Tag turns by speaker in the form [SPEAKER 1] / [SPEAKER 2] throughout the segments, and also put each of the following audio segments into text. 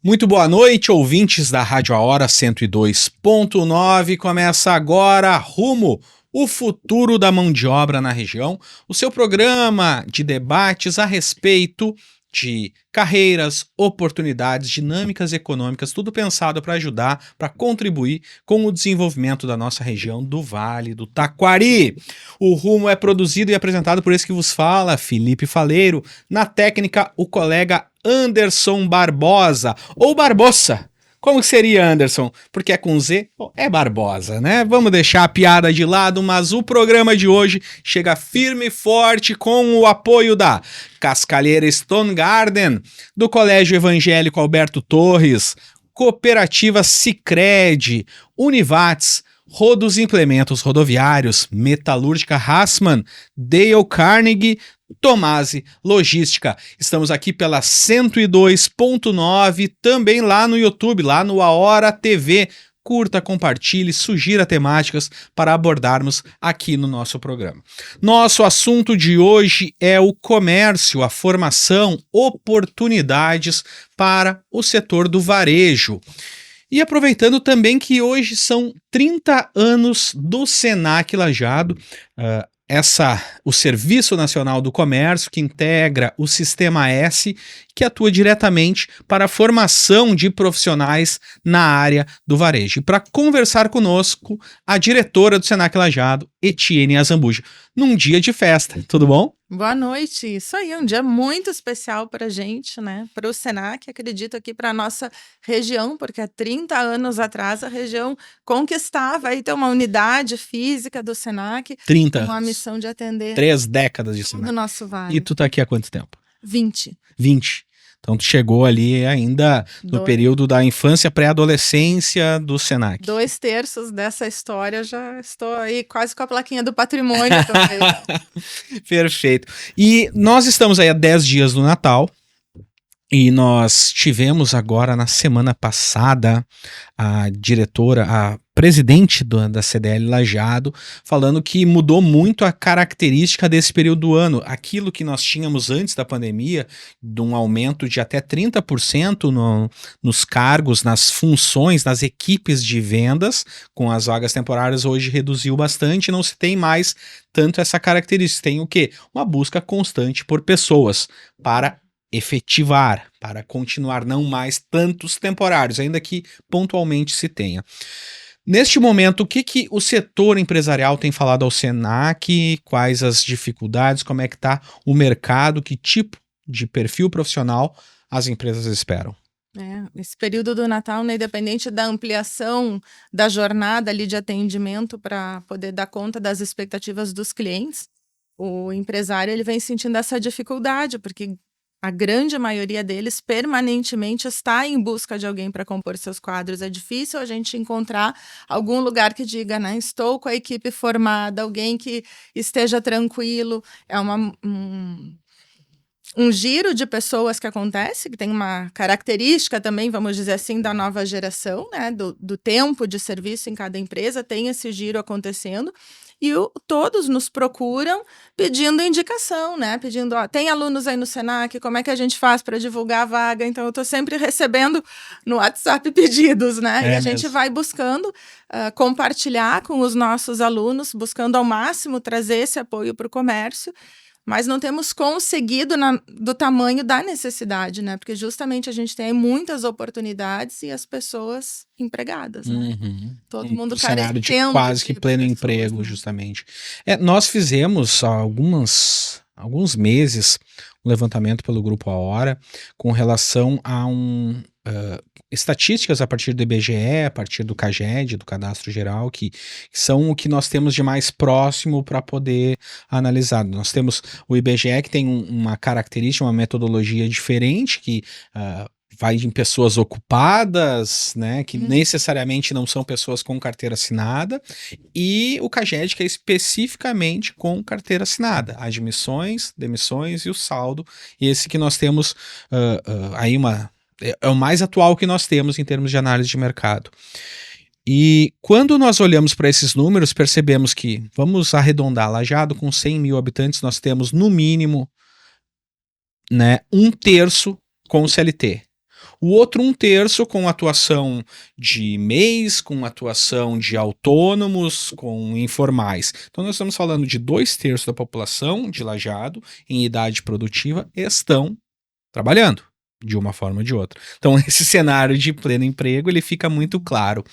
[SPEAKER 1] Muito boa noite, ouvintes da Rádio A Hora 102.9. Começa agora Rumo, o futuro da mão de obra na região, o seu programa de debates a respeito de carreiras, oportunidades, dinâmicas econômicas, tudo pensado para ajudar, para contribuir com o desenvolvimento da nossa região do Vale do Taquari. O Rumo é produzido e apresentado por esse que vos fala, Felipe Faleiro. Na técnica, o colega Anderson Barbosa, ou Barbosa. Como que seria, Anderson? Porque é com Z? É Barbosa, né? Vamos deixar a piada de lado, mas o programa de hoje chega firme e forte com o apoio da Cascalheira Stone Garden, do Colégio Evangélico Alberto Torres, Cooperativa Sicredi, Univates, Rodos Implementos Rodoviários, Metalúrgica Hassmann, Dale Carnegie, Tomasi Logística. Estamos aqui pela 102.9, também lá no YouTube, lá no A Hora TV. Curta, compartilhe, sugira temáticas para abordarmos aqui no nosso programa. Nosso assunto de hoje é o comércio, a formação, oportunidades para o setor do varejo. E aproveitando também que hoje são 30 anos do Senac Lajeado, o Serviço Nacional do Comércio, que integra o Sistema S, que atua diretamente para a formação de profissionais na área do varejo. E para conversar conosco, a diretora do Senac Lajeado, Etienne Azambuja, num dia de festa. Tudo bom?
[SPEAKER 2] Boa noite, isso aí, um dia muito especial para a gente, né? Para o Senac, acredito aqui para a nossa região, porque há 30 anos atrás a região conquistava aí ter uma unidade física do Senac,
[SPEAKER 1] 30
[SPEAKER 2] uma
[SPEAKER 1] anos.
[SPEAKER 2] missão de atender
[SPEAKER 1] 3 décadas de
[SPEAKER 2] todo
[SPEAKER 1] Senac.
[SPEAKER 2] o nosso vale.
[SPEAKER 1] E tu tá aqui há quanto tempo?
[SPEAKER 2] 20.
[SPEAKER 1] 20. Então tu chegou ali ainda no período da infância, pré-adolescência do Senac.
[SPEAKER 2] 2/3 dessa história, já estou aí quase com a plaquinha do patrimônio também.
[SPEAKER 1] Perfeito. E nós estamos aí há 10 dias do Natal. E nós tivemos agora, na semana passada, a diretora, a presidente da CDL Lajeado, falando que mudou muito a característica desse período do ano. Aquilo que nós tínhamos antes da pandemia, de um aumento de até 30% nos cargos, nas funções, nas equipes de vendas, com as vagas temporárias, hoje reduziu bastante, não se tem mais tanto essa característica. Tem o quê? Uma busca constante por pessoas para efetivar, para continuar, não mais tantos temporários, ainda que pontualmente se tenha. Neste momento, o que o setor empresarial tem falado ao Senac? Quais as dificuldades? Como é que está o mercado? Que tipo de perfil profissional as empresas esperam?
[SPEAKER 2] Esse período do Natal, né, independente da ampliação da jornada ali de atendimento para poder dar conta das expectativas dos clientes, o empresário ele vem sentindo essa dificuldade, porque a grande maioria deles permanentemente está em busca de alguém para compor seus quadros. É difícil a gente encontrar algum lugar que diga, né, estou com a equipe formada, alguém que esteja tranquilo. É um giro de pessoas que acontece, que tem uma característica também, vamos dizer assim, da nova geração, né, do tempo de serviço em cada empresa, tem esse giro acontecendo. E todos nos procuram pedindo indicação, né? Pedindo, tem alunos aí no Senac, como é que a gente faz para divulgar a vaga? Então, eu estou sempre recebendo no WhatsApp pedidos, né? E a gente vai buscando compartilhar com os nossos alunos, buscando ao máximo trazer esse apoio para o comércio, mas não temos conseguido do tamanho da necessidade, né? Porque justamente a gente tem muitas oportunidades e as pessoas empregadas, né? Todo mundo
[SPEAKER 1] cenário de quase que pleno emprego, né? Justamente. Nós fizemos há alguns meses um levantamento pelo Grupo A Hora com relação a estatísticas a partir do IBGE, a partir do CAGED, do Cadastro Geral, que são o que nós temos de mais próximo para poder analisar. Nós temos o IBGE, que tem uma característica, uma metodologia diferente, que vai em pessoas ocupadas, né, que necessariamente não são pessoas com carteira assinada, e o CAGED, que é especificamente com carteira assinada, admissões, demissões e o saldo, e esse que nós temos aí é o mais atual que nós temos em termos de análise de mercado. E quando nós olhamos para esses números, percebemos que, vamos arredondar, Lajeado com 100 mil habitantes, nós temos no mínimo, né, 1/3 com CLT. O outro 1/3 com atuação de MEIs, com atuação de autônomos, com informais. Então nós estamos falando de 2/3 da população de Lajeado em idade produtiva estão trabalhando de uma forma ou de outra. Então esse cenário de pleno emprego ele fica muito claro.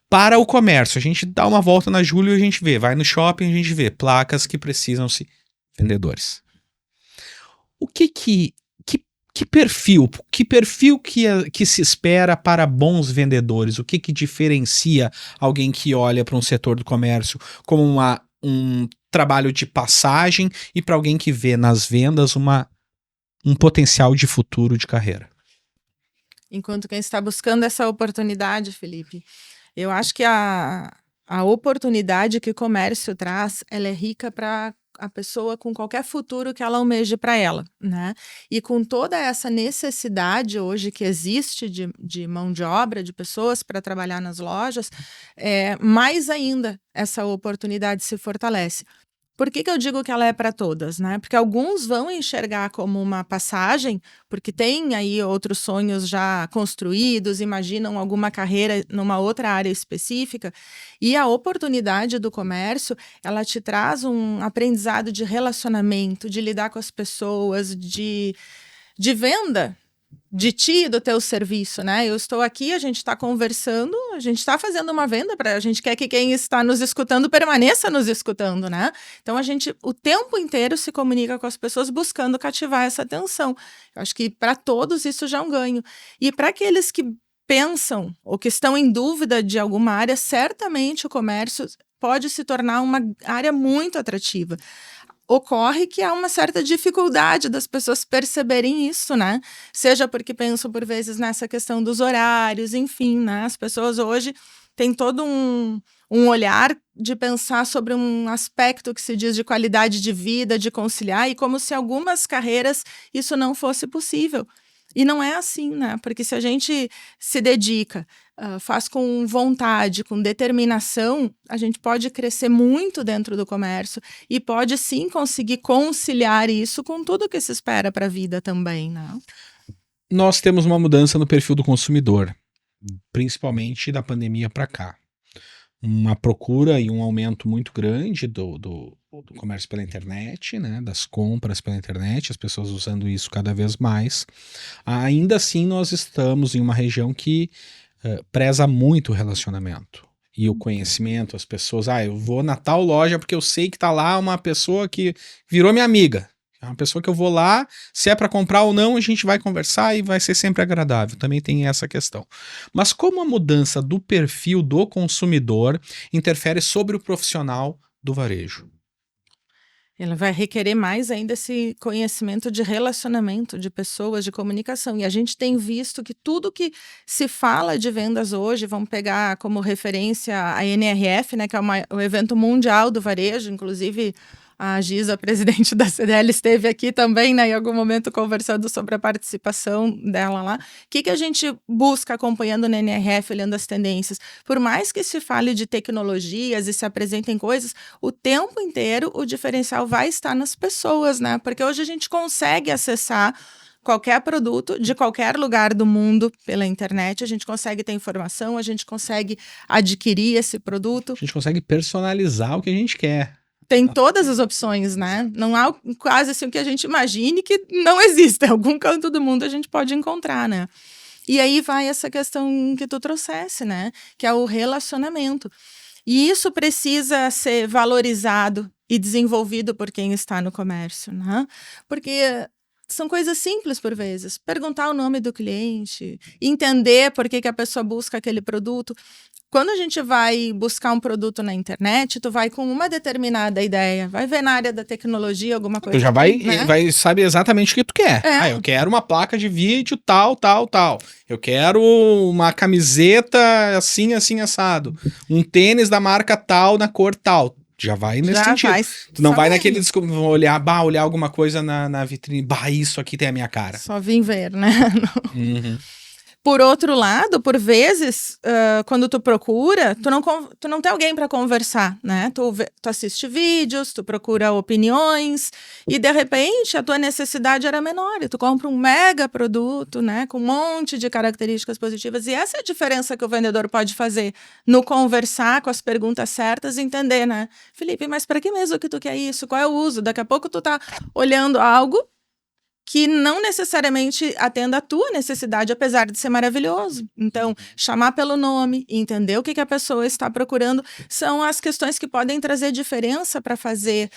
[SPEAKER 1] Para o comércio, a gente dá uma volta na Júlio e a gente vê, vai no shopping a gente vê placas que precisam-se vendedores. O que perfil que se espera para bons vendedores? O que diferencia alguém que olha para um setor do comércio como um trabalho de passagem e para alguém que vê nas vendas um potencial de futuro de carreira?
[SPEAKER 2] Enquanto quem está buscando essa oportunidade, Felipe, eu acho que a oportunidade que o comércio traz, ela é rica para a pessoa com qualquer futuro que ela almeje para ela, né? E com toda essa necessidade hoje que existe de mão de obra, de pessoas para trabalhar nas lojas, mais ainda essa oportunidade se fortalece. Por que eu digo que ela é para todas, né? Porque alguns vão enxergar como uma passagem, porque tem aí outros sonhos já construídos, imaginam alguma carreira numa outra área específica, e a oportunidade do comércio, ela te traz um aprendizado de relacionamento, de lidar com as pessoas, de venda de ti e do teu serviço, né? Eu estou aqui, a gente está conversando, a gente está fazendo uma venda, a gente quer que quem está nos escutando permaneça nos escutando, né? Então a gente o tempo inteiro se comunica com as pessoas buscando cativar essa atenção. Eu acho que para todos isso já é um ganho. E para aqueles que pensam ou que estão em dúvida de alguma área, certamente o comércio pode se tornar uma área muito atrativa. Ocorre que há uma certa dificuldade das pessoas perceberem isso, né? Seja porque pensam, por vezes, nessa questão dos horários, enfim, né? As pessoas hoje têm todo um olhar de pensar sobre um aspecto que se diz de qualidade de vida, de conciliar, e como se algumas carreiras isso não fosse possível. E não é assim, né? Porque se a gente se dedica, faz com vontade, com determinação, a gente pode crescer muito dentro do comércio e pode sim conseguir conciliar isso com tudo que se espera para a vida também, né?
[SPEAKER 1] Nós temos uma mudança no perfil do consumidor, principalmente da pandemia para cá. Uma procura e um aumento muito grande do comércio pela internet, né, das compras pela internet, as pessoas usando isso cada vez mais. Ainda assim, nós estamos em uma região que preza muito o relacionamento e o conhecimento, as pessoas, eu vou na tal loja porque eu sei que tá lá uma pessoa que virou minha amiga. É uma pessoa que eu vou lá, se é para comprar ou não, a gente vai conversar e vai ser sempre agradável. Também tem essa questão. Mas como a mudança do perfil do consumidor interfere sobre o profissional do varejo?
[SPEAKER 2] Ela vai requerer mais ainda esse conhecimento de relacionamento, de pessoas, de comunicação. E a gente tem visto que tudo que se fala de vendas hoje, vamos pegar como referência a NRF, né, que é o evento mundial do varejo, inclusive a Giza, presidente da CDL, esteve aqui também, né, em algum momento conversando sobre a participação dela lá. O que a gente busca acompanhando na NRF, olhando as tendências? Por mais que se fale de tecnologias e se apresentem coisas, o tempo inteiro o diferencial vai estar nas pessoas, né? Porque hoje a gente consegue acessar qualquer produto de qualquer lugar do mundo pela internet, a gente consegue ter informação, a gente consegue adquirir esse produto.
[SPEAKER 1] A gente consegue personalizar o que a gente quer.
[SPEAKER 2] Tem todas as opções, né? Não há quase assim o que a gente imagine que não existe. Em algum canto do mundo a gente pode encontrar, né? E aí vai essa questão que tu trouxesse, né? Que é o relacionamento. E isso precisa ser valorizado e desenvolvido por quem está no comércio, né? Porque são coisas simples por vezes. Perguntar o nome do cliente, entender por que a pessoa busca aquele produto. Quando a gente vai buscar um produto na internet, tu vai com uma determinada ideia, vai ver na área da tecnologia alguma coisa.
[SPEAKER 1] Tu já vai saber exatamente o que tu quer. Eu quero uma placa de vídeo tal. Eu quero uma camiseta assim, assado. Um tênis da marca tal, na cor tal. Já vai nesse sentido. Tu não vai naquele olhar alguma coisa na vitrine. Isso aqui tem a minha cara.
[SPEAKER 2] Só vim ver, né?
[SPEAKER 1] Uhum.
[SPEAKER 2] Por outro lado, por vezes, quando tu procura, tu não tem alguém para conversar, né? Tu assiste vídeos, tu procura opiniões e, de repente, a tua necessidade era menor. E tu compra um mega produto, né? Com um monte de características positivas. E essa é a diferença que o vendedor pode fazer no conversar com as perguntas certas e entender, né? Felipe, mas para que mesmo que tu quer isso? Qual é o uso? Daqui a pouco tu tá olhando algo que não necessariamente atenda à tua necessidade, apesar de ser maravilhoso. Então, chamar pelo nome, entender o que a pessoa está procurando, são as questões que podem trazer diferença para fazer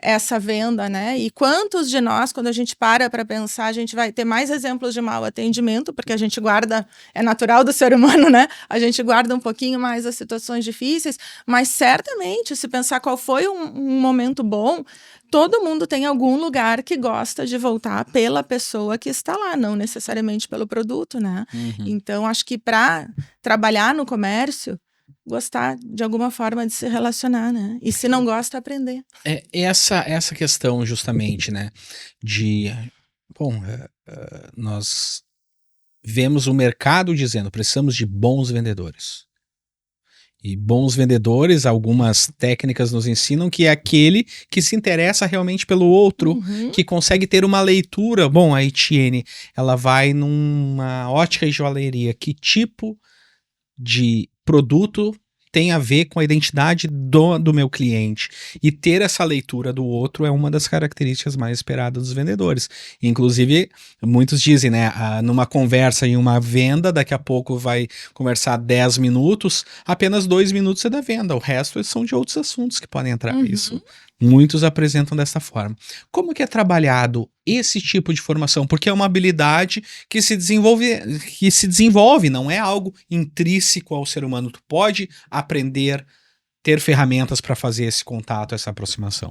[SPEAKER 2] essa venda, né? E quantos de nós, quando a gente para pensar, a gente vai ter mais exemplos de mau atendimento, porque a gente guarda, é natural do ser humano, né? A gente guarda um pouquinho mais as situações difíceis, mas certamente, se pensar qual foi um momento bom, todo mundo tem algum lugar que gosta de voltar pela pessoa que está lá, não necessariamente pelo produto, né? Então, acho que para trabalhar no comércio, gostar de alguma forma de se relacionar, né? E se não gosta, aprender.
[SPEAKER 1] É essa questão justamente, né? Nós vemos o mercado dizendo, precisamos de bons vendedores. E bons vendedores, algumas técnicas nos ensinam que é aquele que se interessa realmente pelo outro, que consegue ter uma leitura. Bom, a Etienne, ela vai numa ótica e joalheria. Que tipo de produto tem a ver com a identidade do meu cliente? E ter essa leitura do outro é uma das características mais esperadas dos vendedores. Inclusive, muitos dizem, né, numa conversa em uma venda, daqui a pouco vai conversar 10 minutos, apenas 2 minutos é da venda, o resto são de outros assuntos que podem entrar. Isso muitos apresentam dessa forma. Como que é trabalhado esse tipo de formação? Porque é uma habilidade que se desenvolve, não é algo intrínseco ao ser humano. Tu pode aprender, ter ferramentas para fazer esse contato, essa aproximação.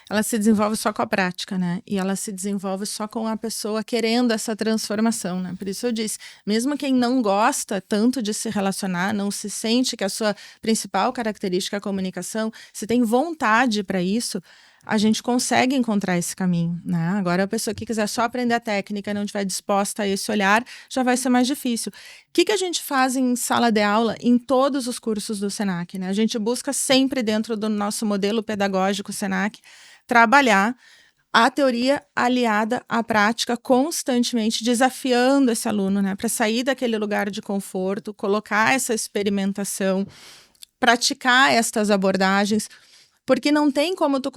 [SPEAKER 2] Ela se desenvolve só com a prática, né? E ela se desenvolve só com a pessoa querendo essa transformação, né? Por isso eu disse, mesmo quem não gosta tanto de se relacionar, não se sente que a sua principal característica é a comunicação, se tem vontade para isso, a gente consegue encontrar esse caminho, né? Agora, a pessoa que quiser só aprender a técnica e não estiver disposta a esse olhar, já vai ser mais difícil. O que a gente faz em sala de aula, em todos os cursos do Senac, né? A gente busca sempre, dentro do nosso modelo pedagógico Senac, trabalhar a teoria aliada à prática, constantemente desafiando esse aluno, né? Para sair daquele lugar de conforto, colocar essa experimentação, praticar estas abordagens. Porque não tem como tu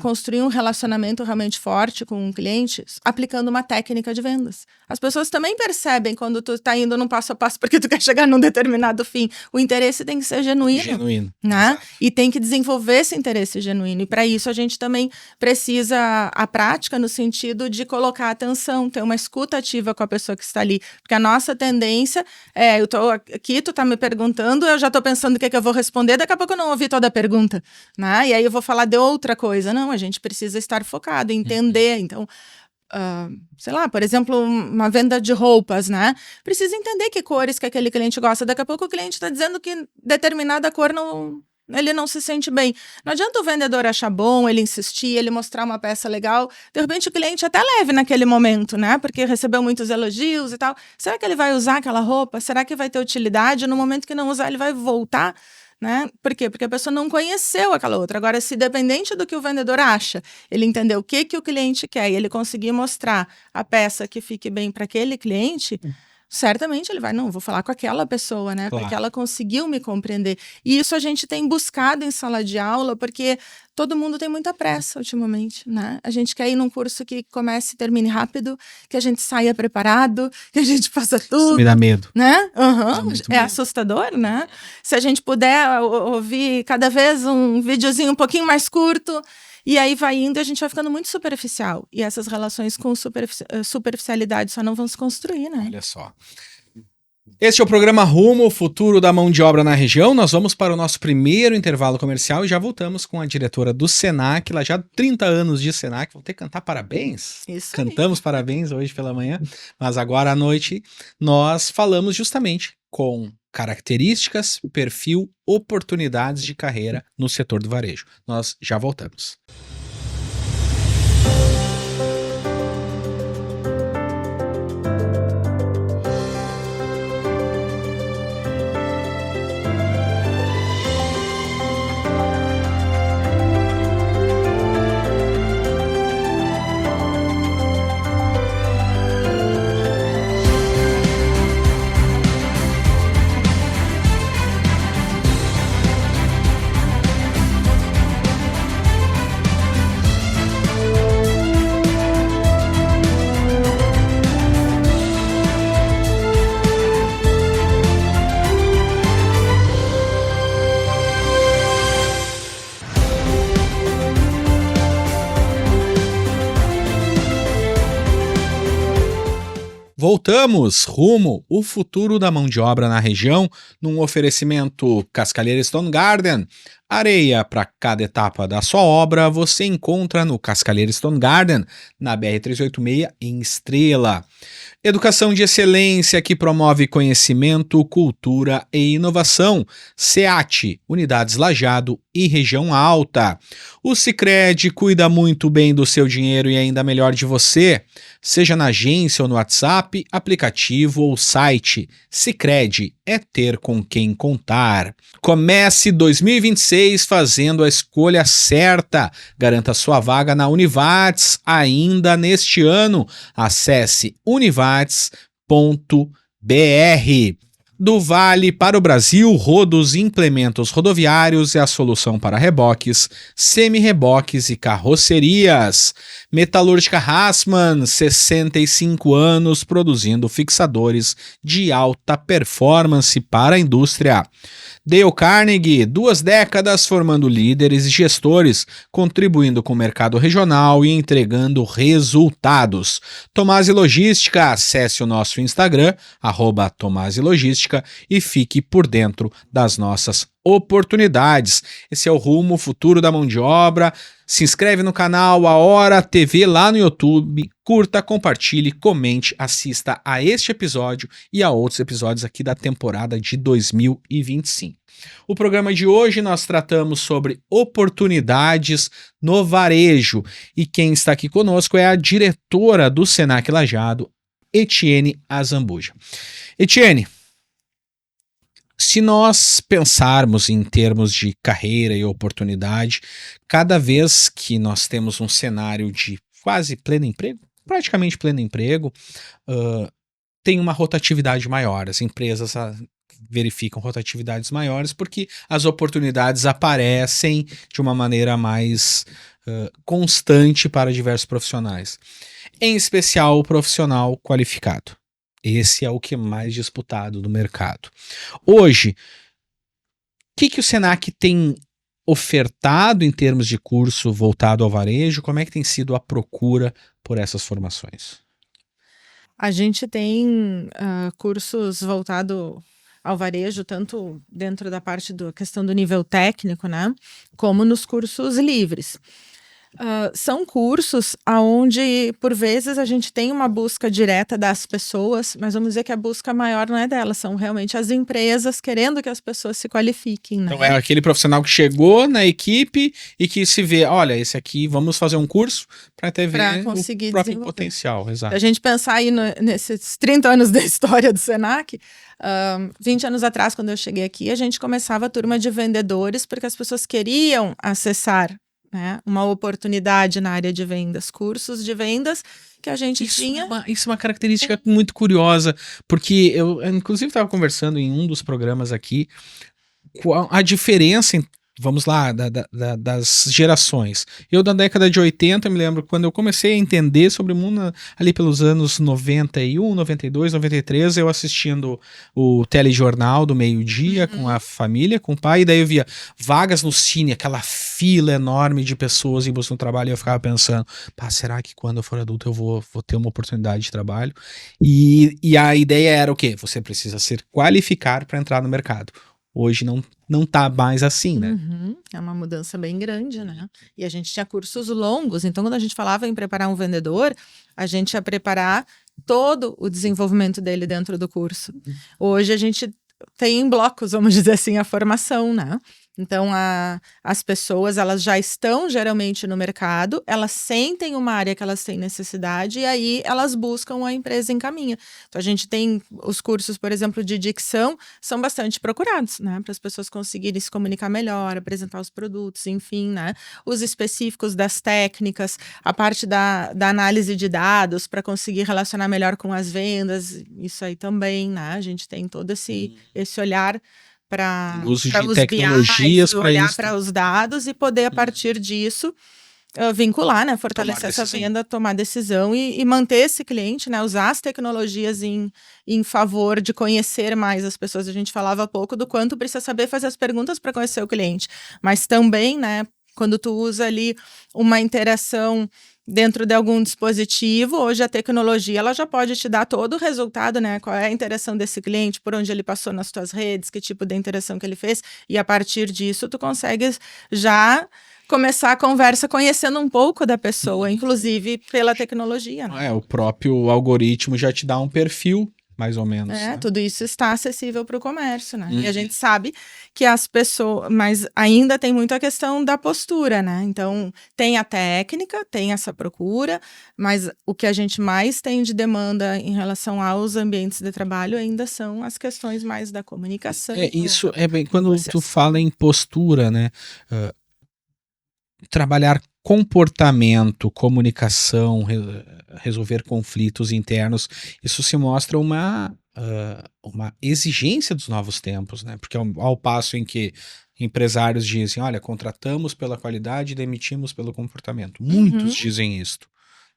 [SPEAKER 2] construir um relacionamento realmente forte com um cliente aplicando uma técnica de vendas. As pessoas também percebem quando tu tá indo num passo a passo porque tu quer chegar num determinado fim. O interesse tem que ser genuíno. Né? E tem que desenvolver esse interesse genuíno. E para isso a gente também precisa a prática no sentido de colocar atenção, ter uma escuta ativa com a pessoa que está ali. Porque a nossa tendência eu tô aqui, tu tá me perguntando, eu já tô pensando o que eu vou responder, daqui a pouco eu não ouvi toda a pergunta, né? E aí eu vou falar de outra coisa. Não, a gente precisa estar focado, entender. Então, sei lá, por exemplo, uma venda de roupas, né? Precisa entender que cores que aquele cliente gosta. Daqui a pouco o cliente está dizendo que determinada cor ele não se sente bem. Não adianta o vendedor achar bom, ele insistir, ele mostrar uma peça legal. De repente o cliente até leve naquele momento, né? Porque recebeu muitos elogios e tal. Será que ele vai usar aquela roupa? Será que vai ter utilidade? No momento que não usar, ele vai voltar? Né? Por quê? Porque a pessoa não conheceu aquela outra. Agora, se dependente do que o vendedor acha, ele entender o que o cliente quer e ele conseguir mostrar a peça que fique bem para aquele cliente, certamente ele vai, não, vou falar com aquela pessoa, né?
[SPEAKER 1] Claro.
[SPEAKER 2] Porque ela conseguiu me compreender. E isso a gente tem buscado em sala de aula, porque todo mundo tem muita pressa ultimamente, né? A gente quer ir num curso que comece e termine rápido, que a gente saia preparado, que a gente faça tudo.
[SPEAKER 1] Isso me dá medo.
[SPEAKER 2] Né?
[SPEAKER 1] É
[SPEAKER 2] assustador, né? Se a gente puder ouvir cada vez um videozinho um pouquinho mais curto, e aí vai indo e a gente vai ficando muito superficial. E essas relações com superficialidade só não vão se construir, né?
[SPEAKER 1] Olha só. Este é o programa Rumo, o futuro da mão de obra na região. Nós vamos para o nosso primeiro intervalo comercial e já voltamos com a diretora do Senac, lá já 30 anos de Senac. Vou ter que cantar parabéns.
[SPEAKER 2] Isso
[SPEAKER 1] Cantamos
[SPEAKER 2] aí.
[SPEAKER 1] Parabéns hoje pela manhã, mas agora à noite nós falamos justamente com características, perfil, oportunidades de carreira no setor do varejo. Nós já voltamos. voltamos rumo o futuro da mão de obra na região, num oferecimento Cascalheira Stone Garden. Areia para cada etapa da sua obra você encontra no Cascalheira Stone Garden, na BR-386 em Estrela. Educação de excelência que promove conhecimento, cultura e inovação. SEAT, Unidades Lajeado e Região Alta. O Sicredi cuida muito bem do seu dinheiro e ainda melhor de você. Seja na agência ou no WhatsApp, aplicativo ou site. Sicredi é ter com quem contar. Comece 2026 fazendo a escolha certa. Garanta sua vaga na Univates ainda neste ano. Acesse univates.br. Do Vale para o Brasil, Rodos Implementos Rodoviários é a solução para reboques, semi-reboques e carrocerias. Metalúrgica Hassmann, 65 anos produzindo fixadores de alta performance para a indústria. Dale Carnegie, 2 décadas formando líderes e gestores, contribuindo com o mercado regional e entregando resultados. Tomasi Logística, acesse o nosso Instagram, @TomasiLogística, e fique por dentro das nossas oportunidades. Esse é o Rumo, o futuro da mão de obra. Se inscreve no canal A Hora TV lá no YouTube, curta, compartilhe, comente, assista a este episódio e a outros episódios aqui da temporada de 2025. O programa de hoje nós tratamos sobre oportunidades no varejo e quem está aqui conosco é a diretora do Senac Lajeado, Etienne Azambuja. Etienne, se nós pensarmos em termos de carreira e oportunidade, cada vez que nós temos um cenário de quase pleno emprego, praticamente pleno emprego, tem uma rotatividade maior. As empresas verificam rotatividades maiores porque as oportunidades aparecem de uma maneira mais constante para diversos profissionais. Em especial o profissional qualificado. Esse é o que é mais disputado no mercado. Hoje, o que o Senac tem ofertado em termos de curso voltado ao varejo? Como é que tem sido a procura por essas formações?
[SPEAKER 2] A gente tem cursos voltados ao varejo, tanto dentro da parte da questão do nível técnico, né, como nos cursos livres. São cursos onde, por vezes, a gente tem uma busca direta das pessoas, mas vamos dizer que a busca maior não é delas, são realmente as empresas querendo que as pessoas se qualifiquem. Né?
[SPEAKER 1] Então é aquele profissional que chegou na equipe e que se vê, olha, esse aqui, vamos fazer um curso para ter ver o próprio potencial. Exato.
[SPEAKER 2] Se a gente pensar aí nesses 30 anos da história do Senac, 20 anos atrás, quando eu cheguei aqui, a gente começava a turma de vendedores porque as pessoas queriam acessar, né, uma oportunidade na área de vendas, cursos de vendas que a gente tinha.
[SPEAKER 1] Isso é uma característica muito curiosa, porque eu inclusive estava conversando em um dos programas aqui, a diferença vamos lá, das gerações. Eu, da década de 80, me lembro quando eu comecei a entender sobre o mundo, ali pelos anos 91, 92, 93, eu assistindo o telejornal do meio-dia com a família, com o pai, e daí eu via vagas no Cine, aquela fila enorme de pessoas em busca de trabalho, e eu ficava pensando, será que quando eu for adulto eu vou ter uma oportunidade de trabalho? E a ideia era o quê? Você precisa se qualificar para entrar no mercado. Hoje não tá mais assim, né?
[SPEAKER 2] É uma mudança bem grande, né? E a gente tinha cursos longos, então quando a gente falava em preparar um vendedor, a gente ia preparar todo o desenvolvimento dele dentro do curso. Hoje a gente tem em blocos, vamos dizer assim, a formação, né? Então, as pessoas, elas já estão geralmente no mercado, elas sentem uma área que elas têm necessidade e aí elas buscam, a empresa encaminha. Então, a gente tem os cursos, por exemplo, de dicção, são bastante procurados, né? Para as pessoas conseguirem se comunicar melhor, apresentar os produtos, enfim, né? Os específicos das técnicas, a parte da análise de dados para conseguir relacionar melhor com as vendas, isso aí também, né? A gente tem todo esse olhar para
[SPEAKER 1] uso de tecnologias
[SPEAKER 2] para olhar para os dados e poder, a partir disso, vincular, né? Fortalecer essa venda, tomar decisão e manter esse cliente, né? Usar as tecnologias em favor de conhecer mais as pessoas. A gente falava há pouco do quanto precisa saber fazer as perguntas para conhecer o cliente, mas também, né? quando tu usa ali uma interação dentro de algum dispositivo, hoje a tecnologia ela já pode te dar todo o resultado, né? Qual é a interação desse cliente, por onde ele passou nas tuas redes, que tipo de interação que ele fez, e a partir disso tu consegues já começar a conversa conhecendo um pouco da pessoa, inclusive pela tecnologia, né?
[SPEAKER 1] O próprio algoritmo já te dá um perfil, mais ou menos. Né?
[SPEAKER 2] Tudo isso está acessível para o comércio, né? E a gente sabe que as pessoas, mas ainda tem muito a questão da postura, né? Então, tem a técnica, tem essa procura, mas o que a gente mais tem de demanda em relação aos ambientes de trabalho ainda são as questões mais da comunicação.
[SPEAKER 1] Isso é bem, quando tu fala em postura, né? Trabalhar comportamento, comunicação, resolver conflitos internos, isso se mostra uma exigência dos novos tempos, né? Porque ao passo em que empresários dizem, olha, contratamos pela qualidade e demitimos pelo comportamento. Muitos dizem isto.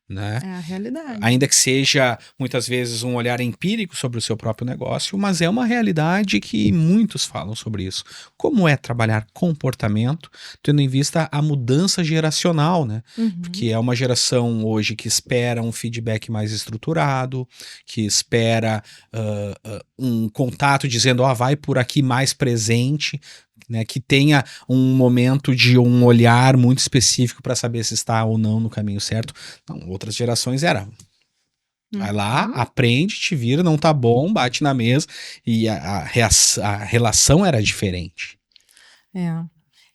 [SPEAKER 1] Né?
[SPEAKER 2] É a realidade.
[SPEAKER 1] Ainda que seja muitas vezes um olhar empírico sobre o seu próprio negócio, mas é uma realidade que muitos falam sobre isso. Como é trabalhar comportamento, tendo em vista a mudança geracional, né? Porque é uma geração hoje que espera um feedback mais estruturado, que espera um contato dizendo, vai por aqui mais presente, né, que tenha um momento de um olhar muito específico para saber se está ou não no caminho certo. Não, outras gerações era vai lá, aprende, te vira, não tá bom, bate na mesa, e a relação era diferente.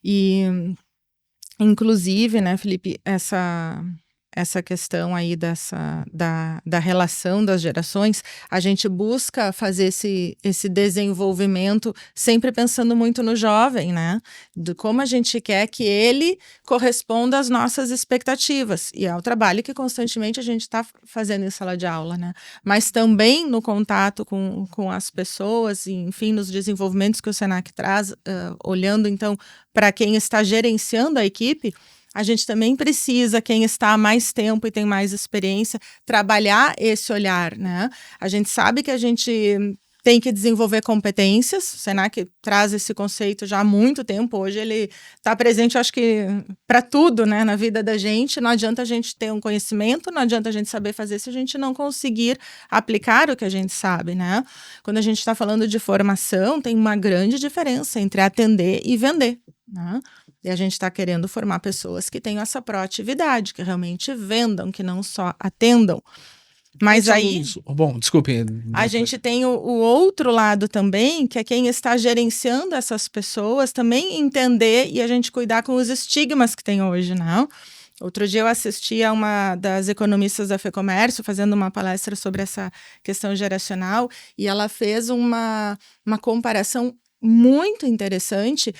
[SPEAKER 2] E inclusive, né, Felipe, essa questão aí da relação das gerações, a gente busca fazer esse desenvolvimento sempre pensando muito no jovem, né? De como a gente quer que ele corresponda às nossas expectativas. E é o trabalho que constantemente a gente está fazendo em sala de aula, né? Mas também no contato com as pessoas, e, enfim, nos desenvolvimentos que o Senac traz, olhando então para quem está gerenciando a equipe, a gente também precisa, quem está há mais tempo e tem mais experiência, trabalhar esse olhar, né? A gente sabe que a gente tem que desenvolver competências, o Senac traz esse conceito já há muito tempo, hoje ele está presente, acho que para tudo, né, na vida da gente. Não adianta a gente ter um conhecimento, não adianta a gente saber fazer se a gente não conseguir aplicar o que a gente sabe, né? Quando a gente está falando de formação, tem uma grande diferença entre atender e vender, né? E a gente está querendo formar pessoas que tenham essa proatividade, que realmente vendam, que não só atendam. Mas aí,
[SPEAKER 1] bom, desculpe.
[SPEAKER 2] A gente tem o outro lado também, que é quem está gerenciando essas pessoas, também entender e a gente cuidar com os estigmas que tem hoje, não? Outro dia eu assisti a uma das economistas da FEComércio fazendo uma palestra sobre essa questão geracional e ela fez uma comparação muito interessante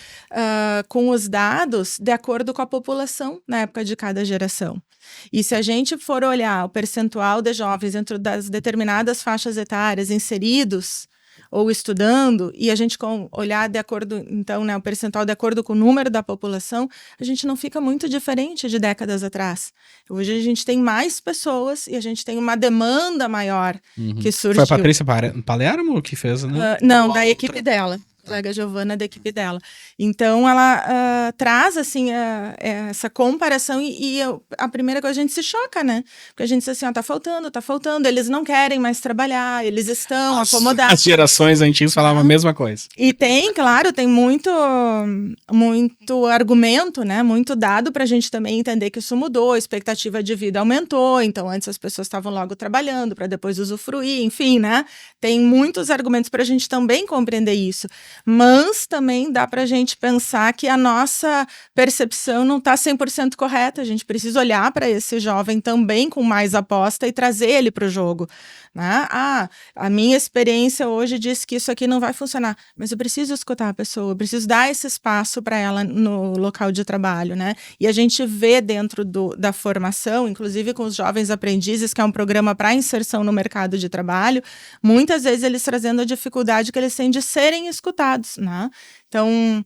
[SPEAKER 2] com os dados de acordo com a população na época de cada geração. E se a gente for olhar o percentual de jovens dentro das determinadas faixas etárias inseridos ou estudando, e a gente olhar de acordo, então, né, o percentual de acordo com o número da população, a gente não fica muito diferente de décadas atrás. Hoje a gente tem mais pessoas e a gente tem uma demanda maior que surgiu.
[SPEAKER 1] Foi a Patrícia Palermo que fez, né?
[SPEAKER 2] Não, da equipe dela. Colega Giovana, da equipe dela. Então, ela traz, assim, essa comparação e a primeira coisa, a gente se choca, né? Porque a gente diz assim, tá faltando, eles não querem mais trabalhar, eles estão acomodados.
[SPEAKER 1] As gerações antigas falavam a mesma coisa.
[SPEAKER 2] E tem, claro, tem muito argumento, né? Muito dado pra gente também entender que isso mudou, a expectativa de vida aumentou, então antes as pessoas estavam logo trabalhando para depois usufruir, enfim, né? Tem muitos argumentos pra gente também compreender isso. Mas também dá para a gente pensar que a nossa percepção não está 100% correta. A gente precisa olhar para esse jovem também com mais aposta e trazer ele para o jogo. Né? A minha experiência hoje diz que isso aqui não vai funcionar, mas eu preciso escutar a pessoa, eu preciso dar esse espaço para ela no local de trabalho. Né? E a gente vê dentro da formação, inclusive com os jovens aprendizes, que é um programa para inserção no mercado de trabalho, muitas vezes eles trazendo a dificuldade que eles têm de serem escutados. Né? Então,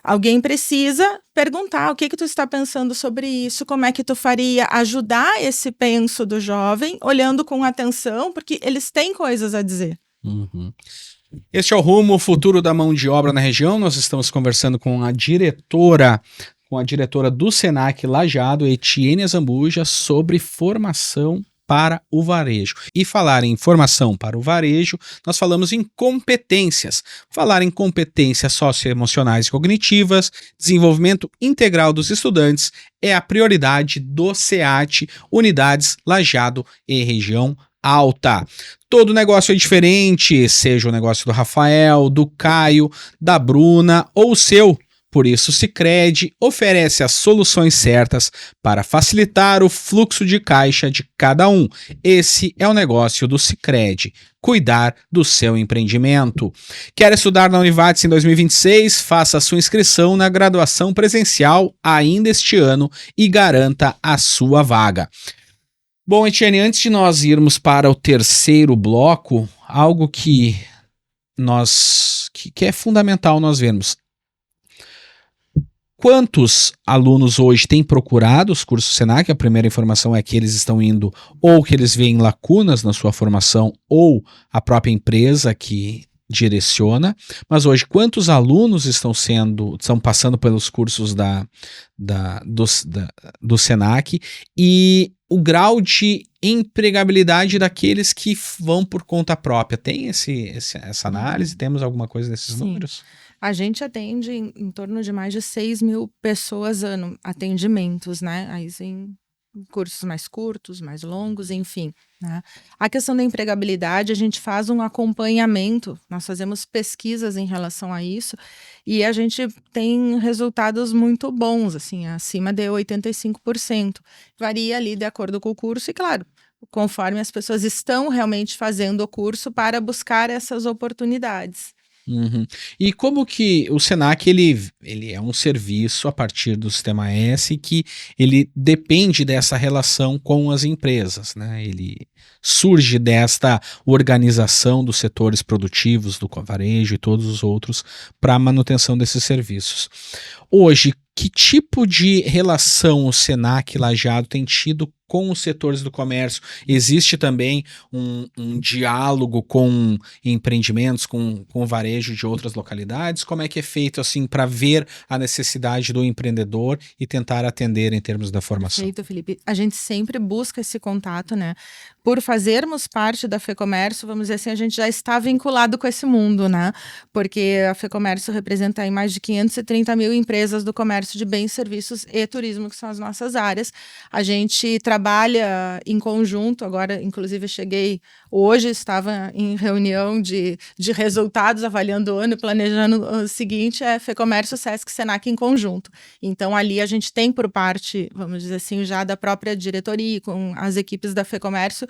[SPEAKER 2] alguém precisa perguntar o que tu está pensando sobre isso, como é que tu faria, ajudar esse penso do jovem, olhando com atenção, porque eles têm coisas a dizer.
[SPEAKER 1] Este é o Rumo, o futuro da mão de obra na região. Nós estamos conversando com a diretora com a diretora do Senac Lajeado, Etienne Azambuja, sobre formação para o varejo. E falar em formação para o varejo, nós falamos em competências. Falar em competências socioemocionais e cognitivas, desenvolvimento integral dos estudantes é a prioridade do SEAT, Unidades Lajeado e Região Alta. Todo negócio é diferente, seja o negócio do Rafael, do Caio, da Bruna ou o seu. Por isso, o Sicredi oferece as soluções certas para facilitar o fluxo de caixa de cada um. Esse é o negócio do Sicredi, cuidar do seu empreendimento. Quer estudar na Univates em 2026? Faça sua inscrição na graduação presencial ainda este ano e garanta a sua vaga. Bom, Etienne, antes de nós irmos para o terceiro bloco, algo que é fundamental nós vermos. Quantos alunos hoje têm procurado os cursos Senac? A primeira informação é que eles estão indo ou que eles veem lacunas na sua formação ou a própria empresa que direciona. Mas hoje, quantos alunos estão passando pelos cursos do Senac e o grau de empregabilidade daqueles que vão por conta própria? Tem essa análise? Temos alguma coisa desses números?
[SPEAKER 2] A gente atende em torno de mais de 6 mil pessoas ano, atendimentos, né? Aí em cursos mais curtos, mais longos, enfim. Né? A questão da empregabilidade, a gente faz um acompanhamento, nós fazemos pesquisas em relação a isso e a gente tem resultados muito bons, assim, acima de 85%. Varia ali de acordo com o curso e, claro, conforme as pessoas estão realmente fazendo o curso para buscar essas oportunidades.
[SPEAKER 1] Uhum. E como que o Senac ele é um serviço a partir do Sistema S que ele depende dessa relação com as empresas, né? Ele surge desta organização dos setores produtivos, do varejo e todos os outros para a manutenção desses serviços. Hoje, que tipo de relação o Senac Lajeado tem tido com os setores do comércio? Existe também um diálogo com empreendimentos, com o varejo de outras localidades? Como é que é feito assim para ver a necessidade do empreendedor e tentar atender em termos da formação?
[SPEAKER 2] Perfeito, Felipe. A gente sempre busca esse contato, né? Por fazermos parte da FEComércio, vamos dizer assim, a gente já está vinculado com esse mundo, né? Porque a FEComércio representa aí mais de 530 mil empresas do comércio de bens, serviços e turismo, que são as nossas áreas. A gente trabalha em conjunto, agora inclusive hoje estava em reunião de resultados, avaliando o ano e planejando o seguinte, é FEComércio, Sesc, Senac em conjunto. Então ali a gente tem por parte, vamos dizer assim, já da própria diretoria, com as equipes da FEComércio,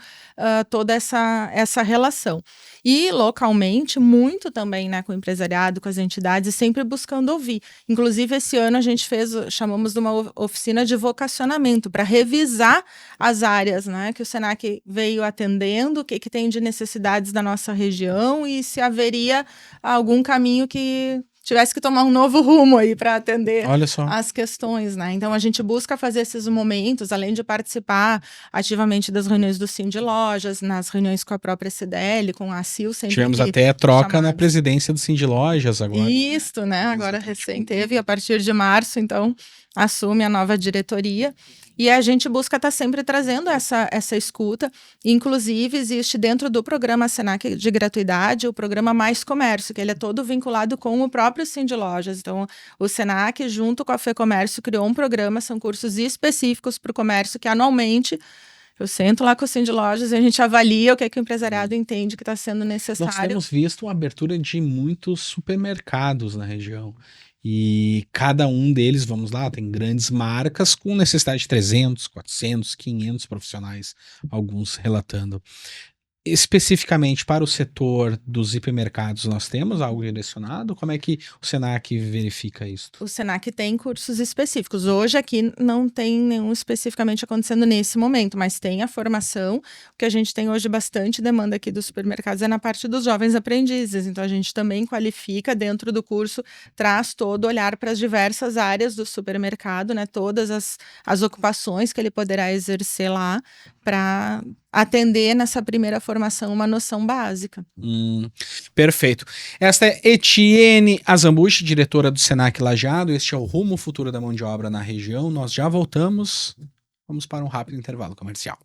[SPEAKER 2] toda essa relação. E localmente, muito também, né, com o empresariado, com as entidades, sempre buscando ouvir. Inclusive, esse ano a gente chamamos de uma oficina de vocacionamento, para revisar as áreas, né, que o Senac veio atendendo, o que tem de necessidades da nossa região e se haveria algum caminho que tivesse que tomar um novo rumo aí para atender as questões, né? Então a gente busca fazer esses momentos, além de participar ativamente das reuniões do Cindy Lojas, nas reuniões com a própria CDL, com a CIL, sempre
[SPEAKER 1] tivemos até troca na presidência do Cindy Lojas agora.
[SPEAKER 2] Isso, né? Agora recém teve, a partir de março, então assume a nova diretoria. E a gente busca estar sempre trazendo essa escuta. Inclusive, existe dentro do programa Senac de gratuidade o programa Mais Comércio, que ele é todo vinculado com o próprio Cindy Lojas. Então, o Senac, junto com a FEComércio, criou um programa, são cursos específicos para o comércio, que anualmente eu sento lá com o Cindy Lojas e a gente avalia o que o empresariado entende que está sendo necessário.
[SPEAKER 1] Nós temos visto uma abertura de muitos supermercados na região. E cada um deles, vamos lá, tem grandes marcas com necessidade de 300, 400, 500 profissionais, alguns relatando. Especificamente para o setor dos hipermercados, nós temos algo direcionado? Como é que o Senac verifica isso?
[SPEAKER 2] O Senac tem cursos específicos. Hoje aqui não tem nenhum especificamente acontecendo nesse momento, mas tem a formação. O que a gente tem hoje bastante demanda aqui dos supermercados é na parte dos jovens aprendizes. Então a gente também qualifica dentro do curso, traz todo o olhar para as diversas áreas do supermercado, né? Todas as ocupações que ele poderá exercer lá, para atender nessa primeira formação uma noção básica.
[SPEAKER 1] Perfeito. Esta é Etienne Azambuja, diretora do Senac Lajeado. Este é o Rumo ao Futuro da Mão de Obra na região. Nós já voltamos. Vamos para um rápido intervalo comercial.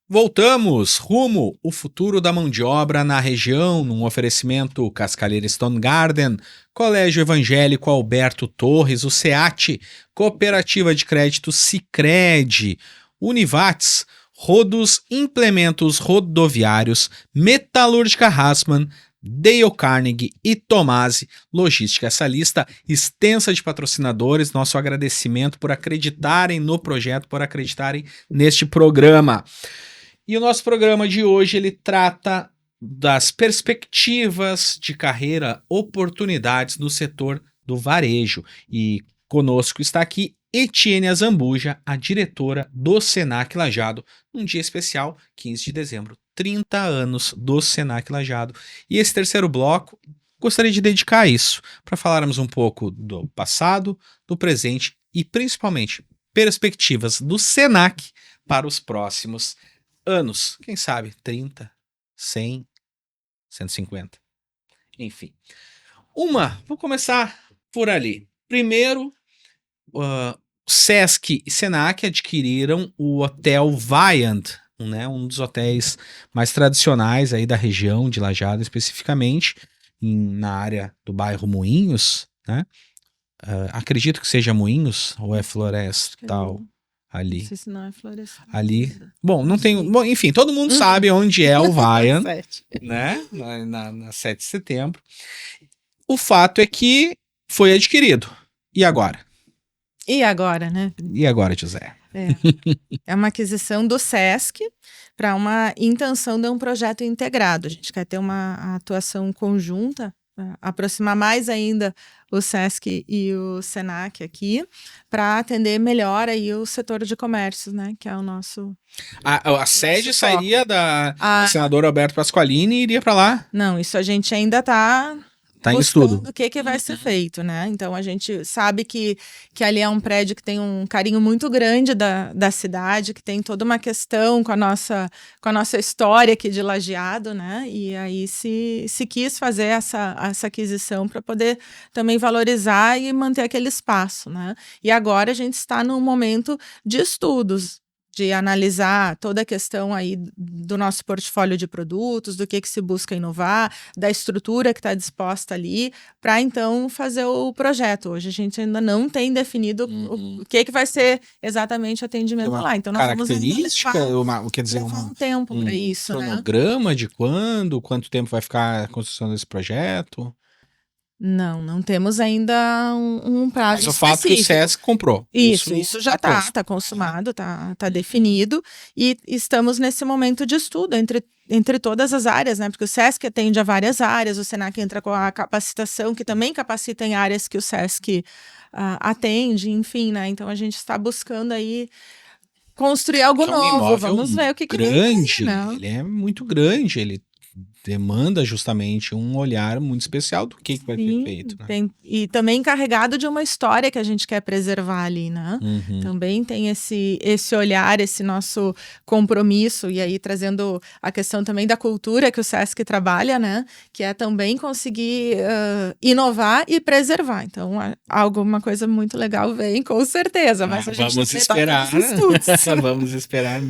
[SPEAKER 1] Voltamos rumo o futuro da mão de obra na região, num oferecimento Cascalheira Stone Garden, Colégio Evangélico Alberto Torres, o SEAT, Cooperativa de Crédito Sicredi, Univates, Rodos Implementos Rodoviários, Metalúrgica Hassmann, Dale Carnegie e Tomasi Logística. Essa lista extensa de patrocinadores, nosso agradecimento por acreditarem no projeto, por acreditarem neste programa. E o nosso programa de hoje, ele trata das perspectivas de carreira, oportunidades no setor do varejo. E conosco está aqui Etienne Azambuja, a diretora do Senac Lajeado, num dia especial, 15 de dezembro, 30 anos do Senac Lajeado. E esse terceiro bloco, gostaria de dedicar a isso, para falarmos um pouco do passado, do presente e principalmente perspectivas do Senac para os próximos anos, quem sabe 30, 100, 150, enfim. Vou começar por ali. Primeiro, Sesc e Senac adquiriram o Hotel Viand, né, um dos hotéis mais tradicionais aí da região de Lajeado, especificamente na área do bairro Moinhos, né? Acredito que seja Moinhos ou é Florestal. Ali.
[SPEAKER 2] Não sei se não é Florestal.
[SPEAKER 1] Ali. Bom, não tem. Bom, enfim, todo mundo sabe onde é o Vian, né? Na 7 de setembro. O fato é que foi adquirido. E agora?
[SPEAKER 2] E agora, né?
[SPEAKER 1] E agora, José?
[SPEAKER 2] É uma aquisição do Sesc para uma intenção de um projeto integrado. A gente quer ter uma atuação conjunta, aproximar mais ainda o Sesc e o Senac aqui, para atender melhor aí o setor de comércios, né, que é o nosso...
[SPEAKER 1] A sede sairia da senadora Alberto Pasqualini e iria para lá?
[SPEAKER 2] Não, isso a gente ainda está
[SPEAKER 1] em estudo.
[SPEAKER 2] O que vai ser feito, né? Então a gente sabe que ali é um prédio que tem um carinho muito grande da cidade, que tem toda uma questão com a nossa história aqui de Lajeado, né? E aí se quis fazer essa aquisição para poder também valorizar e manter aquele espaço, né? E agora a gente está num momento de estudos, de analisar toda a questão aí do nosso portfólio de produtos, do que se busca inovar, da estrutura que está disposta ali, para então fazer o projeto. Hoje a gente ainda não tem definido o que vai ser exatamente o atendimento lá. Então nós vamos
[SPEAKER 1] quer dizer,
[SPEAKER 2] um tempo para isso,
[SPEAKER 1] cronograma, né? De quanto tempo vai ficar a construção desse projeto?
[SPEAKER 2] Não temos ainda um prazo específico. Mas o fato
[SPEAKER 1] que o Sesc comprou.
[SPEAKER 2] Isso já está consumado, está definido, e estamos nesse momento de estudo entre todas as áreas, né? Porque o Sesc atende a várias áreas, o Senac entra com a capacitação, que também capacita em áreas que o Sesc atende, enfim, né? Então a gente está buscando aí construir algo novo. Vamos ver o que
[SPEAKER 1] grande, né? Ele é muito grande, ele demanda justamente um olhar muito especial do que vai ser feito. Né?
[SPEAKER 2] E também encarregado de uma história que a gente quer preservar ali, né? Também tem esse olhar, esse nosso compromisso, e aí trazendo a questão também da cultura que o Sesc trabalha, né? Que é também conseguir inovar e preservar. Então, alguma coisa muito legal vem, com certeza. Mas a gente
[SPEAKER 1] vamos esperar. Vamos esperar.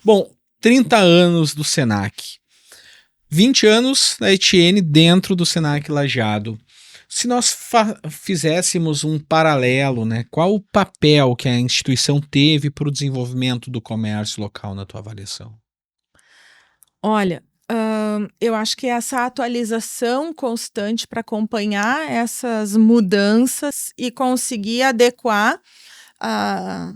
[SPEAKER 1] Bom, 30 anos do Senac. 20 anos da Etienne dentro do Senac Lajeado. Se nós fizéssemos um paralelo, né? Qual o papel que a instituição teve para o desenvolvimento do comércio local na tua avaliação?
[SPEAKER 2] Olha, eu acho que essa atualização constante para acompanhar essas mudanças e conseguir adequar, ah,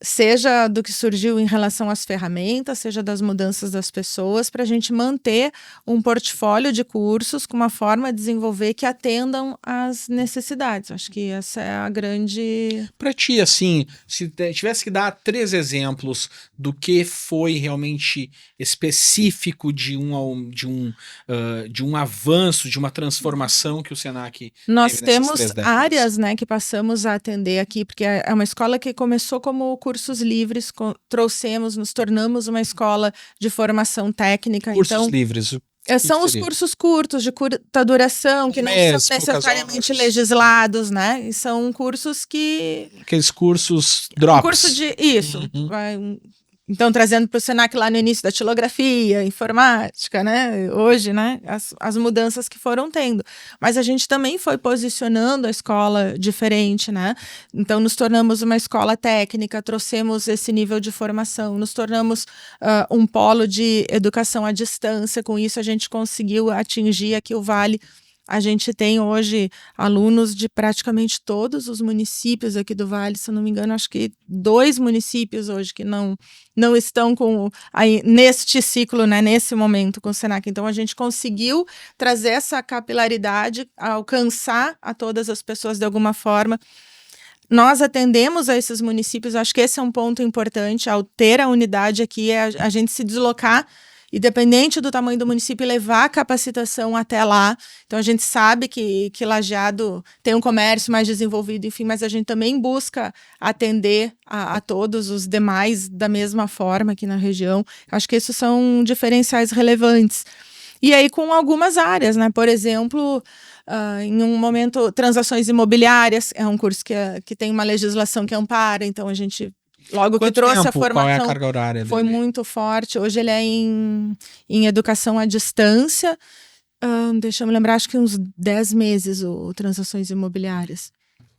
[SPEAKER 2] seja do que surgiu em relação às ferramentas, seja das mudanças das pessoas, para a gente manter um portfólio de cursos com uma forma de desenvolver que atendam às necessidades. Acho que essa é a grande.
[SPEAKER 1] Para ti, assim, se tivesse que dar 3 exemplos do que foi realmente específico de um avanço, de uma transformação que o Senac
[SPEAKER 2] Nós
[SPEAKER 1] teve nessas
[SPEAKER 2] temos
[SPEAKER 1] 3 décadas.
[SPEAKER 2] áreas, né, que passamos a atender aqui, porque é uma escola que começou como cursos livres, nos tornamos uma escola de formação técnica.
[SPEAKER 1] Cursos
[SPEAKER 2] Então,
[SPEAKER 1] livres.
[SPEAKER 2] são os cursos curtos, de curta duração, que não são necessariamente legislados, né? E são cursos que...
[SPEAKER 1] Aqueles cursos drops.
[SPEAKER 2] Curso de... Isso. Então, trazendo para o Senac lá no início da datilografia, informática, né? Hoje, né? As mudanças que foram tendo. Mas a gente também foi posicionando a escola diferente, né? Então, nos tornamos uma escola técnica, trouxemos esse nível de formação, nos tornamos um polo de educação à distância. Com isso, a gente conseguiu atingir aqui o Vale. A gente tem hoje alunos de praticamente todos os municípios aqui do Vale, se eu não me engano, acho que 2 municípios hoje que não estão aí neste ciclo, né, nesse momento com o Senac. Então, a gente conseguiu trazer essa capilaridade, alcançar a todas as pessoas de alguma forma. Nós atendemos a esses municípios, acho que esse é um ponto importante, ao ter a unidade aqui, é a gente se deslocar, independente do tamanho do município, levar a capacitação até lá. Então, a gente sabe que Lajeado tem um comércio mais desenvolvido, enfim, mas a gente também busca atender a todos os demais da mesma forma aqui na região. Acho que esses são diferenciais relevantes. E aí, com algumas áreas, né? Por exemplo, em um momento, transações imobiliárias, é um curso que tem uma legislação que ampara, então a gente... Logo que trouxe a formação,
[SPEAKER 1] qual é a carga horária
[SPEAKER 2] foi
[SPEAKER 1] dele?
[SPEAKER 2] muito forte. Hoje ele é em educação à distância. Deixa eu me lembrar, acho que uns 10 meses o Transações Imobiliárias.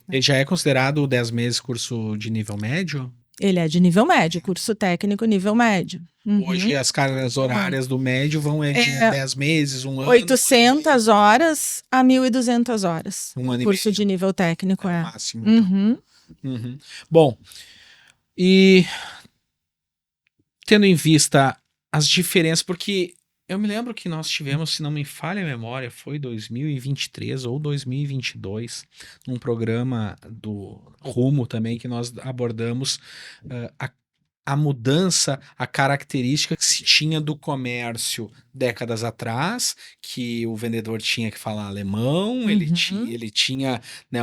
[SPEAKER 1] Ele já é considerado 10 meses curso de nível médio?
[SPEAKER 2] Ele é de nível médio, curso técnico nível médio.
[SPEAKER 1] Hoje as cargas horárias do médio vão de 10 meses, um ano.
[SPEAKER 2] 800 horas a 1.200 horas.
[SPEAKER 1] Um ano
[SPEAKER 2] curso
[SPEAKER 1] e meio.
[SPEAKER 2] de nível técnico é.
[SPEAKER 1] Máximo. Então. Bom, e tendo em vista as diferenças, porque eu me lembro que nós tivemos, se não me falha a memória, foi 2023 ou 2022, num programa do Rumo também, que nós abordamos a mudança, a característica que se tinha do comércio décadas atrás, que o vendedor tinha que falar alemão, ele tinha, né,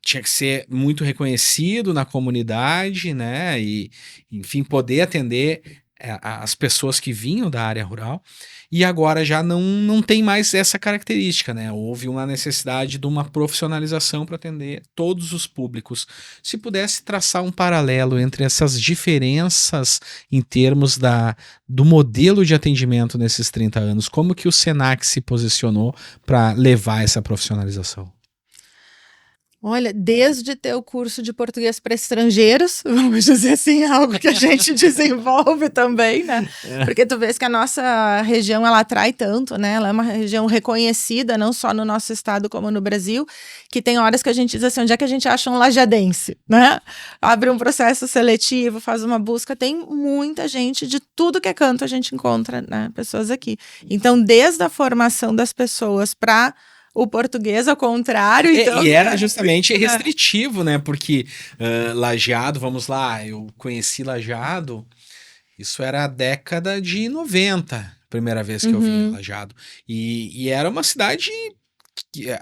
[SPEAKER 1] tinha que ser muito reconhecido na comunidade, né, e, enfim, poder atender as pessoas que vinham da área rural, e agora já não tem mais essa característica, né? Houve uma necessidade de uma profissionalização para atender todos os públicos. Se pudesse traçar um paralelo entre essas diferenças em termos do modelo de atendimento nesses 30 anos, como que o Senac se posicionou para levar essa profissionalização?
[SPEAKER 2] Olha, desde ter o curso de português para estrangeiros, vamos dizer assim, algo que a gente desenvolve também, né? Porque tu vês que a nossa região, ela atrai tanto, né? Ela é uma região reconhecida, não só no nosso estado como no Brasil, que tem horas que a gente diz assim, onde é que a gente acha um lajadense, né? Abre um processo seletivo, faz uma busca, tem muita gente de tudo que é canto a gente encontra, né? Pessoas aqui. Então, desde a formação das pessoas para o português, ao contrário. Então...
[SPEAKER 1] E era justamente restritivo, né? Porque Lajeado, vamos lá, eu conheci Lajeado, isso era a década de 90, primeira vez que eu vim em Lajeado. E era uma cidade...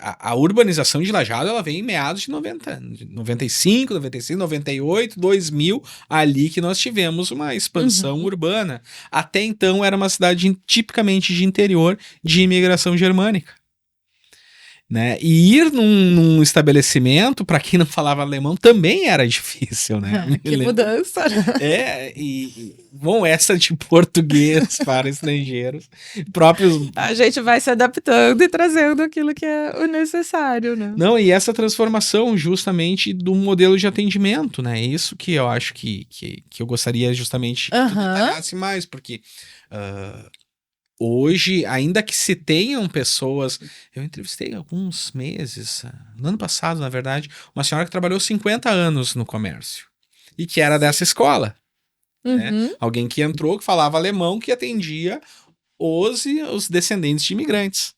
[SPEAKER 1] A urbanização de Lajeado, ela vem em meados de 90, 95, 96, 98, 2000, ali que nós tivemos uma expansão urbana. Até então era uma cidade tipicamente de interior, de imigração germânica. né? E ir num estabelecimento, para quem não falava alemão, também era difícil, né?
[SPEAKER 2] Que mudança, né?
[SPEAKER 1] Bom, essa de português para estrangeiros, próprios...
[SPEAKER 2] A gente vai se adaptando e trazendo aquilo que é o necessário, né?
[SPEAKER 1] Não, e essa transformação justamente do modelo de atendimento, né? Isso que eu acho que eu gostaria justamente que tu detalhasse mais, porque hoje, ainda que se tenham pessoas... Eu entrevistei há alguns meses, no ano passado, na verdade, uma senhora que trabalhou 50 anos no comércio e que era dessa escola. Né? Alguém que entrou, que falava alemão, que atendia os descendentes de imigrantes.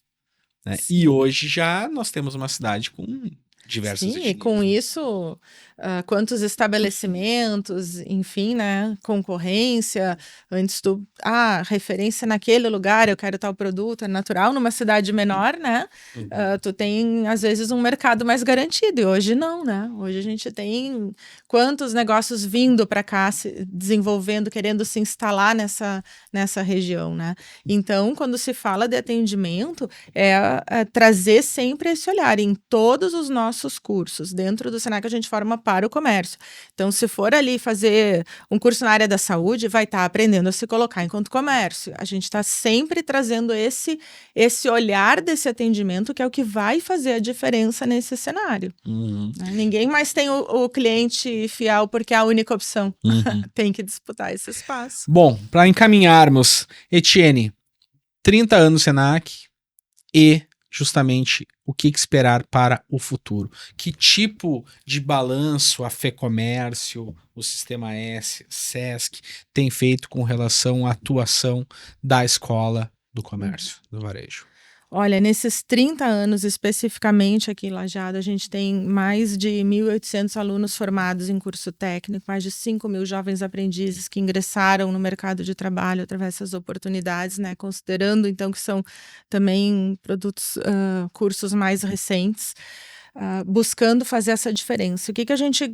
[SPEAKER 1] Né? E hoje já nós temos uma cidade com diversas etnias.
[SPEAKER 2] E com isso, quantos estabelecimentos, enfim, né? Concorrência, antes referência naquele lugar, eu quero tal produto, é natural, numa cidade menor, né? Tu tem, às vezes, um mercado mais garantido, e hoje não, né? Hoje a gente tem quantos negócios vindo para cá, se desenvolvendo, querendo se instalar nessa região, né? Então, quando se fala de atendimento, é trazer sempre esse olhar em todos os nossos cursos. Dentro do Senac a gente forma para o comércio. Então, se for ali fazer um curso na área da saúde, vai estar aprendendo a se colocar enquanto comércio. A gente está sempre trazendo esse olhar desse atendimento, que é o que vai fazer a diferença nesse cenário. Né? Ninguém mais tem o cliente fiel porque é a única opção. Tem que disputar esse espaço.
[SPEAKER 1] Bom, para encaminharmos, Etienne, 30 anos Senac e justamente o que esperar para o futuro. Que tipo de balanço a FEComércio, o Sistema S, SESC tem feito com relação à atuação da escola do comércio, do varejo?
[SPEAKER 2] Olha, nesses 30 anos especificamente aqui em Lajeado, a gente tem mais de 1.800 alunos formados em curso técnico, mais de 5.000 jovens aprendizes que ingressaram no mercado de trabalho através dessas oportunidades, né? Considerando, então, que são também cursos mais recentes, buscando fazer essa diferença. O que a gente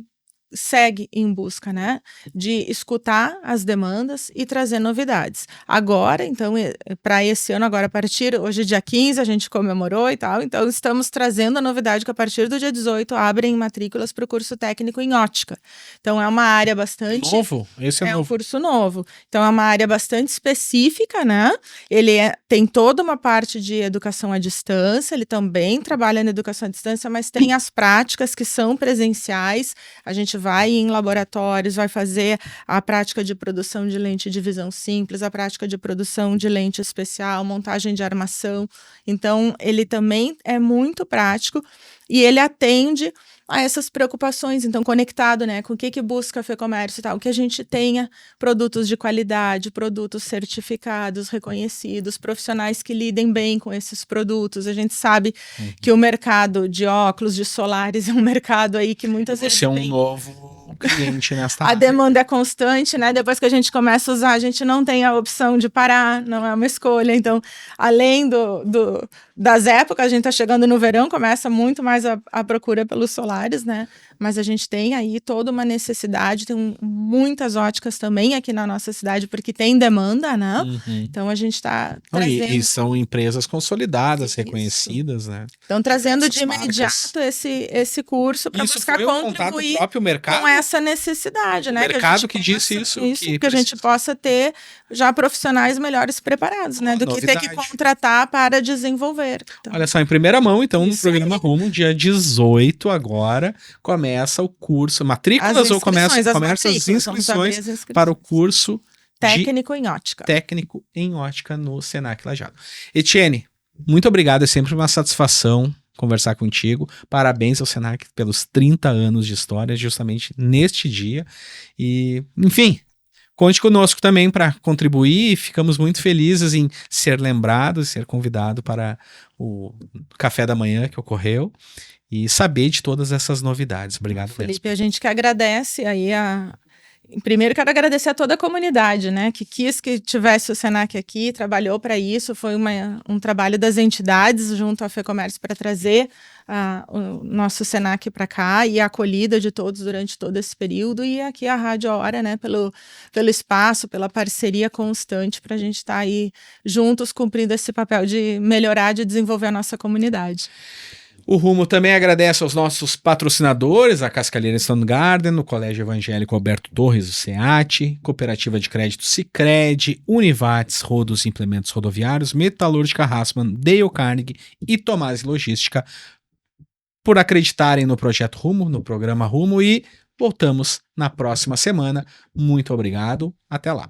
[SPEAKER 2] segue em busca, né, de escutar as demandas e trazer novidades. Agora, então, para esse ano, agora a partir, hoje dia 15, a gente comemorou e tal, então estamos trazendo a novidade que a partir do dia 18 abrem matrículas para o curso técnico em ótica. Então, é uma área bastante...
[SPEAKER 1] Novo? Esse é novo.
[SPEAKER 2] Um curso novo. Então, é uma área bastante específica, né? Ele tem toda uma parte de educação à distância, ele também trabalha na educação à distância, mas tem as práticas que são presenciais. A gente vai em laboratórios, vai fazer a prática de produção de lente de visão simples, a prática de produção de lente especial, montagem de armação. Então, ele também é muito prático e ele atende a essas preocupações, então conectado, né, com o que busca a FEComércio e tal, que a gente tenha produtos de qualidade, produtos certificados, reconhecidos, profissionais que lidem bem com esses produtos. A gente sabe que o mercado de óculos, de solares, é um mercado aí que muitas vezes
[SPEAKER 1] é um novo cliente nesta
[SPEAKER 2] área. A demanda é constante, né, depois que a gente começa a usar, a gente não tem a opção de parar, não é uma escolha. Então, além das épocas, a gente está chegando no verão, começa muito mais a procura pelos solares, né? Mas a gente tem aí toda uma necessidade, tem muitas óticas também aqui na nossa cidade, porque tem demanda, né? Então a gente está trazendo...
[SPEAKER 1] E são empresas consolidadas, reconhecidas, né?
[SPEAKER 2] Então trazendo de imediato esse curso para buscar contribuir
[SPEAKER 1] próprio mercado?
[SPEAKER 2] Com essa necessidade, né?
[SPEAKER 1] O mercado que disse isso.
[SPEAKER 2] Que a gente possa ter já profissionais melhores preparados, né? Do que ter que contratar para desenvolver. Então,
[SPEAKER 1] olha só, em primeira mão, então, no programa Rumo, dia 18 agora, começa o curso, matrículas ou começam as inscrições para o curso
[SPEAKER 2] técnico em ótica.
[SPEAKER 1] Técnico em ótica no Senac Lajeado. Etienne, muito obrigado, é sempre uma satisfação conversar contigo. Parabéns ao Senac pelos 30 anos de história, justamente neste dia. E, enfim, conte conosco também para contribuir. Ficamos muito felizes em ser lembrados, ser convidado para o café da manhã que ocorreu e saber de todas essas novidades. Obrigado,
[SPEAKER 2] Felipe, a gente que agradece aí Primeiro, quero agradecer a toda a comunidade, né, que quis que tivesse o Senac aqui, trabalhou para isso, foi um trabalho das entidades junto à FEComércio para trazer o nosso Senac para cá e a acolhida de todos durante todo esse período, e aqui a Rádio Hora, né, pelo espaço, pela parceria constante para a gente estar aí juntos cumprindo esse papel de melhorar, de desenvolver a nossa comunidade.
[SPEAKER 1] O Rumo também agradece aos nossos patrocinadores, a Cascalheira Stone Garden, o Colégio Evangélico Alberto Torres, o SEAT, Cooperativa de Crédito Sicredi, Univates, Rodos e Implementos Rodoviários, Metalúrgica Hassmann, Dale Carnegie e Tomás Logística, por acreditarem no Projeto Rumo, no programa Rumo, e voltamos na próxima semana. Muito obrigado, até lá.